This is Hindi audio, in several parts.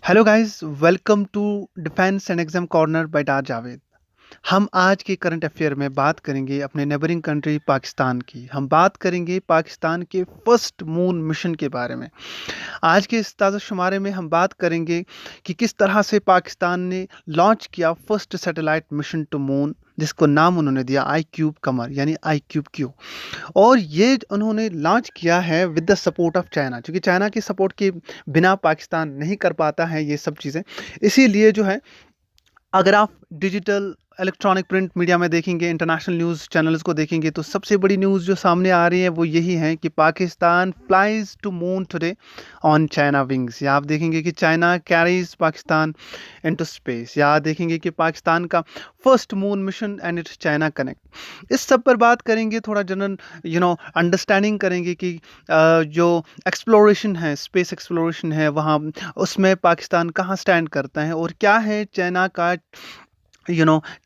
Hello guys, welcome to defence and exam corner by Dr Javed. हम आज के करंट अफेयर में बात करेंगे अपने नेबरिंग कंट्री पाकिस्तान की। हम बात करेंगे पाकिस्तान के फर्स्ट मून मिशन के बारे में। आज के इस ताज़ा शुमारे में हम बात करेंगे कि किस तरह से पाकिस्तान ने लॉन्च किया first satellite mission to moon, जिसको नाम उन्होंने दिया आई क्यूब कमर यानी आई क्यूब क्यू। और ये उन्होंने लॉन्च किया है with the support of China, क्योंकि चाइना के सपोर्ट के बिना पाकिस्तान नहीं कर पाता है ये सब चीज़ें। इसीलिए जो है, अगर आप डिजिटल इलेक्ट्रॉनिक प्रिंट मीडिया में देखेंगे, इंटरनेशनल न्यूज़ चैनल्स को देखेंगे, तो सबसे बड़ी न्यूज़ जो सामने आ रही है वो यही है कि Pakistan flies to moon today on China wings. या आप देखेंगे कि China carries Pakistan into space. या आप देखेंगे कि पाकिस्तान का first moon mission and it's China connect. इस सब पर बात करेंगे, थोड़ा जनरल अंडरस्टैंडिंग करेंगे कि जो एक्सप्लोरेशन है, स्पेस एक्सप्लोरेशन है, वहाँ उसमें पाकिस्तान कहाँ स्टैंड करता है और क्या है चाइना का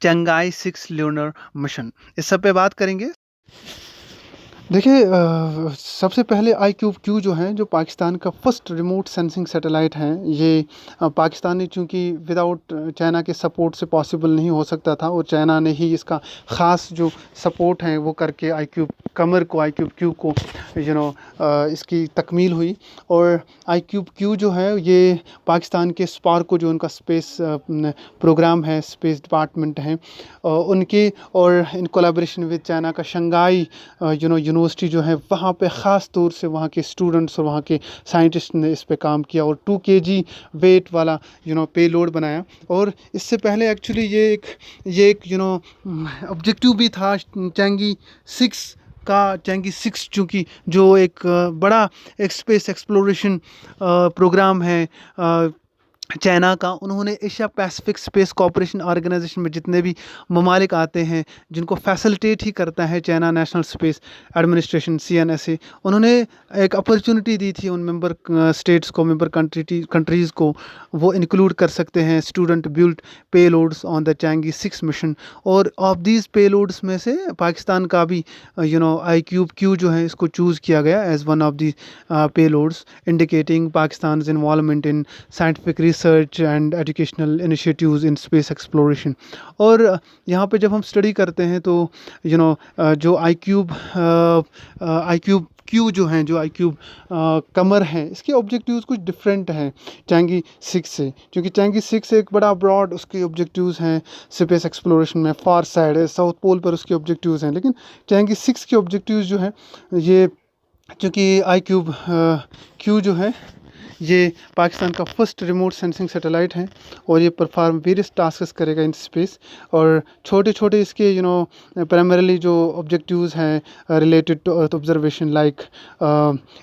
चंगाई 6 ल्यूनर मिशन। इस सब पे बात करेंगे। देखिए, सबसे पहले आई क्यूब क्यू जो है, जो पाकिस्तान का फर्स्ट रिमोट सेंसिंग सैटेलाइट है, ये पाकिस्तान ने, चूँकि विदाउट चाइना के सपोर्ट से पॉसिबल नहीं हो सकता था, और चाइना ने ही इसका ख़ास जो सपोर्ट है वो करके आई क्यूब कमर को, आई क्यूब क्यू को इसकी तकमील हुई। और आई क्यूब क्यू जो है ये पाकिस्तान के स्पार्क को, जो उनका स्पेस प्रोग्राम है, स्पेस डिपार्टमेंट है, उनके और इन कोलैबोरेशन विद चाइना का शंघाई यूनिवर्सिटी जो है, वहाँ पे ख़ास तौर से वहाँ के स्टूडेंट्स और वहाँ के साइंटिस्ट ने इस पे काम किया और 2 kg वेट वाला पेलोड बनाया। और इससे पहले एक्चुअली ये एक ऑब्जेक्टिव भी था चैंगी 6 का। चैंगी 6 चूँकि जो एक बड़ा एक स्पेस एक्सप्लोरेशन प्रोग्राम है चाइना का, उन्होंने Asia Pacific space cooperation organisation में जितने भी ममालिक आते हैं, जिनको फैसिलिटेट ही करता है China national space administration CNSA, उन्होंने एक अपॉर्चुनिटी दी थी उन मेंबर स्टेट्स को, मेंबर कंट्रीज़ को। वो इंक्लूड कर सकते हैं student built payloads on the Changi 6 mission. और ऑफ दीज पेलोड्स में से पाकिस्तान का भी आई क्यूब क्यू जो है, इसको चूज़ किया गया as one of the payloads, indicating Pakistan involvement in scientific research and educational initiatives in space exploration. और यहाँ पे जब हम स्टडी करते हैं तो जो आई क्यूब क्यू जो हैं, जो आई क्यूब कमर हैं, इसके ऑब्जेक्टिव्स कुछ डिफरेंट हैं चैंगी 6 से, क्योंकि चैंगी 6 एक बड़ा ब्रॉड उसके ऑब्जेक्टिव्स हैं स्पेस एक्सप्लोरेशन में, फार साइड है, साउथ पोल पर उसके ऑब्जेक्टिव्स हैं। लेकिन चैंगी 6 के ऑब्जेक्टिव्स जो हैं, ये चूँकि आई क्यूब क्यू जो है, ये पाकिस्तान का फर्स्ट रिमोट सेंसिंग सैटेलाइट है और ये परफॉर्म वेरियस टास्क्स करेगा इन स्पेस। और छोटे छोटे इसके प्राइमरीली जो ऑब्जेक्टिव्स हैं related to earth observation, like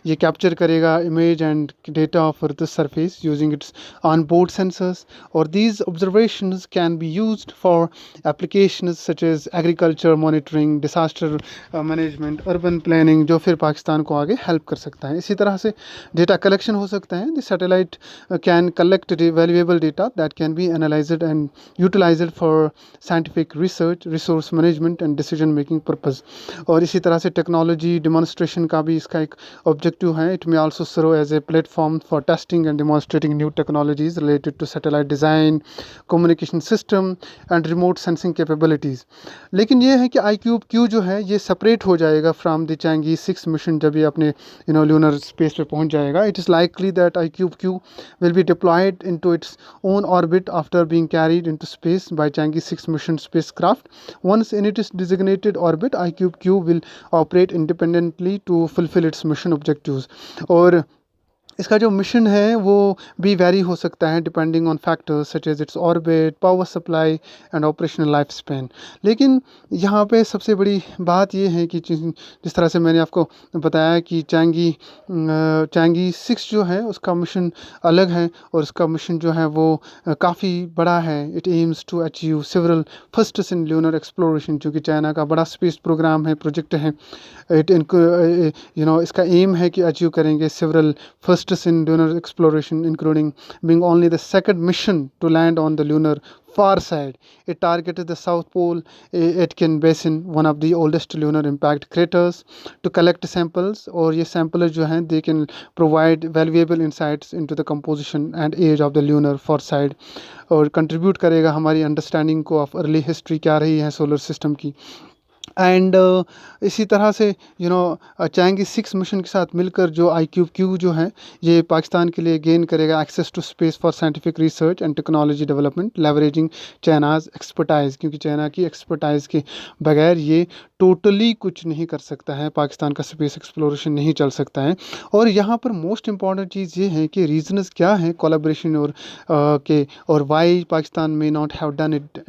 ये कैप्चर करेगा image and data of earth surface using its on board sensors. और these observations can be used for applications such as agriculture monitoring, disaster management, urban planning, जो फिर पाकिस्तान को आगे हेल्प कर सकता है। इसी तरह से डेटा कलेक्शन हो सकता है। The satellite can collect valuable data that can be analyzed and utilized for scientific research, resource management and decision making purpose. और इसी तरह से टेक्नोलॉजी डिमॉन्स्ट्रेशन का भी इसका एक ऑब्जेक्टिव है। It may also serve as a platform for testing and demonstrating new technologies related to satellite design, communication system and remote sensing capabilities. लेकिन ये है कि IQQ जो है, ये सेपरेट हो जाएगा फ्रॉम द चैंगी 6 मिशन जब ये अपने ल्यूनर स्पेस पे पहुंच जाएगा। It is likely that IQQ will be deployed into its own orbit after being carried into space by Chang'e 6 mission spacecraft. Once in its designated orbit, IQQ will operate independently to fulfill its mission objectives. और इसका जो मिशन है वो भी वेरी हो सकता है depending on factors such as its orbit, power supply and operational life span. लेकिन यहाँ पे सबसे बड़ी बात ये है कि जिस तरह से मैंने आपको बताया कि चैंगी 6 जो है उसका मिशन अलग है, और उसका मिशन जो है वो काफ़ी बड़ा है। It aims to achieve several firsts in lunar exploration, क्योंकि चाइना का बड़ा स्पेस प्रोग्राम है, प्रोजेक्ट है। इसका एम है कि अचीव करेंगे several first firsts in lunar exploration, including being only the second mission to land on the lunar far side. It targeted the South Pole Aitken Basin, one of the oldest lunar impact craters, to collect samples. और ये samplers जो हैं they can provide valuable insights into the composition and age of the lunar far side, और contribute करेगा हमारी understanding को of early history क्या रही है solar system की। एंड इसी तरह से चैंग की 6 मिशन के साथ मिलकर जो IQQ जो है ये पाकिस्तान के लिए गेन करेगा access to space for scientific research and technology development leveraging China's expertise, क्योंकि चाइना की एक्सपर्टाइज के बगैर ये टोटली कुछ नहीं कर सकता है, पाकिस्तान का स्पेस एक्सप्लोरेशन नहीं चल सकता है। और यहाँ पर मोस्ट इम्पॉर्टेंट चीज़ ये है कि रीजनस क्या है कोलैबोरेशन और why Pakistan may not have done it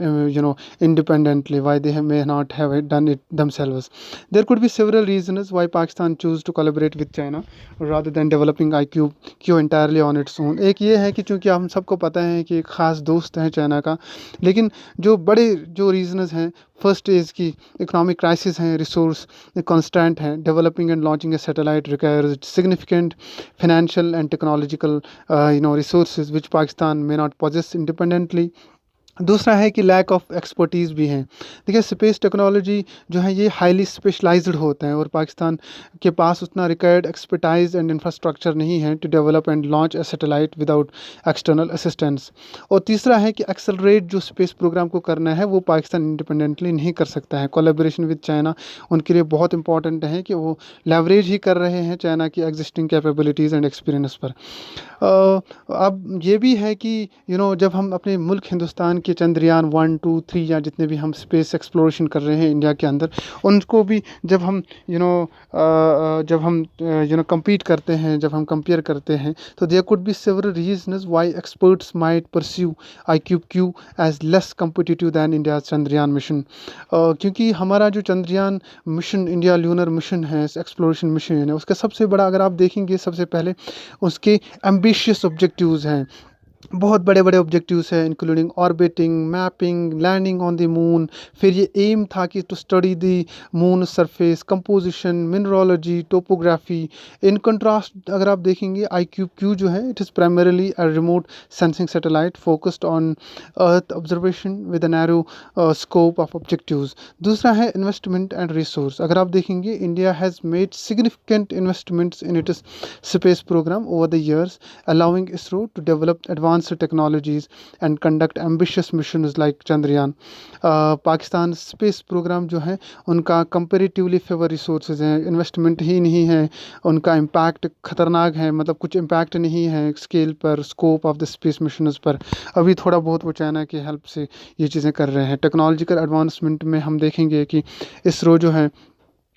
independently, why they may not have done it themselves. There could be several reasons why Pakistan choose to collaborate with China rather than developing IQQ entirely on its own. एक ये है कि चूँकि हम सबको पता है कि एक ख़ास दोस्त है चाइना का, लेकिन जो बड़े जो रीजंस हैं, फर्स्ट इज़ की इकोनॉमिक क्राइसिस हैं, रिसोर्स कॉन्स्टेंट हैं, developing and launching A satellite requires significant financial and technological resources which Pakistan may not possess independently. दूसरा है कि लैक ऑफ एक्सपर्टीज़ भी हैं। देखिए स्पेस टेक्नोलॉजी जो है ये हाईली स्पेशलाइज्ड होता है और पाकिस्तान के पास उतना रिक्वायर्ड एक्सपर्टाइज एंड इंफ्रास्ट्रक्चर नहीं है to develop and launch a satellite without external assistance. और तीसरा है कि एक्सेलरेट जो स्पेस प्रोग्राम को करना है वो पाकिस्तान इंडिपेंडेंटली नहीं कर सकता है। कोलैबोरेशन विद चाइना उनके लिए बहुत इंपॉर्टेंट है कि वो लेवरेज ही कर रहे हैं चाइना की एग्जिस्टिंग कैपेबिलिटीज़ एंड एक्सपीरियंस पर। अब ये भी है कि जब हम अपने मुल्क हिंदुस्तान के चंद्रयान 1, 2, 3 या जितने भी हम स्पेस एक्सप्लोरेशन कर रहे हैं इंडिया के अंदर, उनको भी जब हम compete करते हैं, जब हम कंपेयर करते हैं, तो there could be several reasons why experts might pursue IQQ as less competitive than India Chandrayaan mission. क्योंकि हमारा जो Chandrayaan mission India lunar mission है, एक्सप्लोरेशन मिशन है, उसका सबसे बड़ा अगर आप देखेंगे सबसे पहले उसके एम्बिशियस ऑब्जेक्टिव्स हैं, बहुत बड़े बड़े ऑब्जेक्टिव्स हैं, including orbiting, mapping, landing on the moon. फिर ये एम था कि to study the moon surface, composition, mineralogy, topography. In contrast अगर आप देखेंगे IQQ जो है it is primarily a remote sensing satellite focused on earth observation with a narrow scope of objectives. दूसरा है इन्वेस्टमेंट एंड रिसोर्स। अगर आप देखेंगे India has made significant investments in its space programme over the years, allowing ISRO to develop advanced technologies and conduct ambitious missions like Chandrayaan. Pakistan space programme जो है उनका कंपेरेटिवली फेवर रिसोर्सेज हैं, इन्वेस्टमेंट ही नहीं है, उनका इम्पैक्ट ख़तरनाक है, मतलब कुछ इम्पैक्ट नहीं है स्केल पर, scope of the space missions पर। अभी थोड़ा बहुत वो चाइना की हेल्प से ये चीज़ें कर रहे हैं। टेक्नोलॉजिकल एडवांसमेंट में हम देखेंगे कि इसरो जो है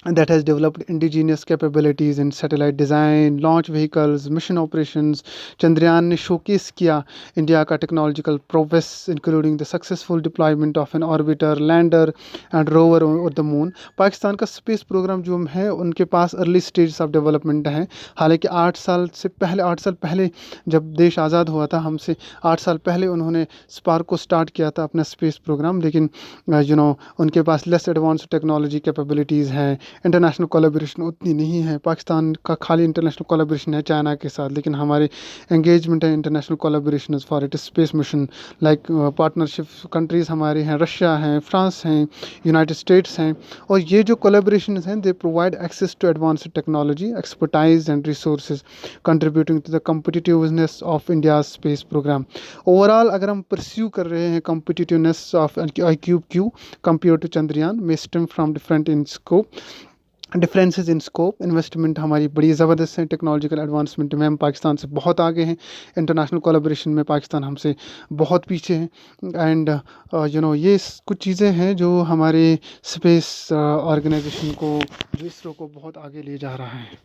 that has developed indigenous capabilities in satellite design, launch vehicles, mission operations. Chandrayaan ने showcase किया इंडिया का technological progress, including the successful deployment of an orbiter, lander and rover और द मून। पाकिस्तान का स्पेस प्रोग्राम जो है उनके पास अर्ली स्टेज ऑफ डेवलपमेंट है। हालांकि 8 साल पहले जब देश आज़ाद हुआ था हमसे 8 साल पहले उन्होंने स्पार्क को स्टार्ट किया था अपना स्पेस प्रोग्राम, लेकिन उनके पास लेस एडवांस टेक्नोलॉजी कैपेबिलिटीज़ हैं। इंटरनेशनल कोलैबोरेशन उतनी नहीं है। पाकिस्तान का खाली इंटरनेशनल कोलैबोरेशन है चाइना के साथ, लेकिन हमारे एंगेजमेंट है international collaboration for it space mission like partnership countries हमारे हैं, रशिया हैं, फ्रांस हैं, यूनाइटेड स्टेट्स हैं। और ये जो कोलैबोरेशन हैं they provide access to advanced technology, expertise and resources contributing to the competitiveness of India space program. Overall अगर हम परस्यू कर रहे हैं competitiveness of IQQ compare to Chandrayaan में stem from differences in scope. Investment हमारी बड़ी ज़बरदस्त है, टेक्नोलॉजिकल एडवांसमेंट में हम पाकिस्तान से बहुत आगे हैं, इंटरनेशनल कोलैबोरेशन में पाकिस्तान हमसे बहुत पीछे हैं। एंड ये कुछ चीज़ें हैं जो हमारे स्पेस ऑर्गेनाइजेशन को, जो इसरो को बहुत आगे ले जा रहा है।